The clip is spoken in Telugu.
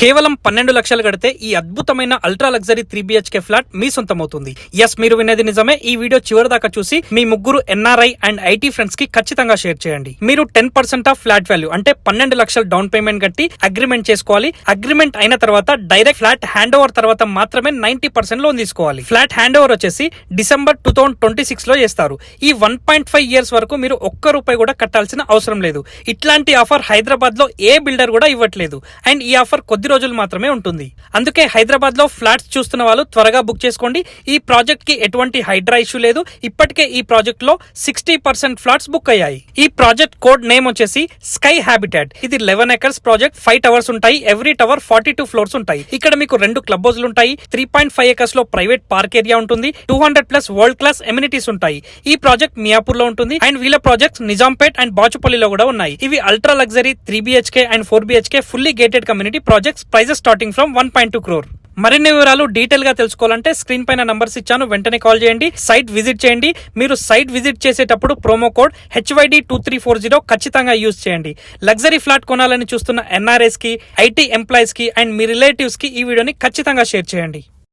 కేవలం 12 లక్షలు కడితే ఈ అద్భుతమైన అల్ట్రా లగ్జరీ 3 BHK ఫ్లాట్ మీ సొంతమవుతుంది. ఎస్, మీరు వినేది నిజమే. ఈ వీడియో చివరి దాకా చూసి మీ ముగ్గురు NRI అండ్ IT ఫ్రెండ్స్ కి ఖచ్చితంగా షేర్ చేయండి. మీరు 10% ఆఫ్ ఫ్లాట్ వాల్యూ అంటే 12 లక్షలు డౌన్ పేమెంట్ కట్టి అగ్రిమెంట్ చేసుకోవాలి. అగ్రిమెంట్ అయిన తర్వాత డైరెక్ట్ ఫ్లాట్ హ్యాండ్ ఓవర్ తర్వాత మాత్రమే 90% లోన్ తీసుకోవాలి. ఫ్లాట్ హ్యాండ్ ఓవర్ వచ్చేసి డిసెంబర్ 2026 లో చేస్తారు. ఈ 1.5 ఇయర్స్ వరకు మీరు ఒక్క రూపాయి కూడా కట్టాల్సిన అవసరం లేదు. ఇట్లాంటి ఆఫర్ హైదరాబాద్ లో ఏ బిల్డర్ కూడా ఇవ్వట్లేదు. అండ్ ఈ ఆఫర్ కొద్ది రోజులు మాత్రమే ఉంటుంది. అందుకే హైదరాబాద్ లో ఫ్లాట్స్ చూస్తున్న వాళ్ళు త్వరగా బుక్ చేసుకోండి. ఈ ప్రాజెక్ట్ కి ఎటువంటి హైడ్రా ఇష్యూ లేదు. ఇప్పటికే ఈ ప్రాజెక్ట్ లో 60% ఫ్లాట్స్ బుక్ అయ్యాయి. ఈ ప్రాజెక్ట్ కోడ్ నేమ్ వచ్చేసి స్కై హ్యాబిటాట్. ఇది 11 ఎకర్స్ ప్రాజెక్ట్. 5 టవర్స్ ఉంటాయి. ఎవ్రీ టవర్ 42 ఫ్లోర్స్ ఉంటాయి. ఇక్కడ మీకు 2 క్లబ్ హౌస్లు ఉంటాయి. 3.5 ఎకర్స్ లో ప్రైవేట్ పార్క్ ఏరియా ఉంటుంది. 200+ వరల్డ్ క్లాస్ ఎమ్యూనిటీస్ ఉంటాయి. ఈ ప్రాజెక్ట్ మియాపూర్ లో ఉంటుంది. అండ్ వీళ్ళ ప్రాజెక్ట్స్ నిజాంపేట్ అండ్ బాచుపల్లిలో కూడా ఉన్నాయి. ఇవి ultra luxury 3 BHK and 4 BHK fully gated community projects. Prices starting from 1.2 crore. మరిన్ని వివరాలు డీటెయిల్ గా తెలుసుకోవాలంటే స్క్రీన్ పైన నంబర్స్ ఇచ్చాను, వెంటనే కాల్ చేయండి. సైట్ విజిట్ చేయండి. మీరు సైట్ విజిట్ చేసేటప్పుడు ప్రోమో కోడ్ HYD2340 ఖచ్చితంగా యూజ్ చేయండి. లగ్జరీ ఫ్లాట్ కొనాలని చూస్తున్న NRIs కి, IT ఎంప్లాయీస్ కి అండ్ మీ రిలేటివ్స్ కి ఈ వీడియోని ఖచ్చితంగా షేర్ చేయండి.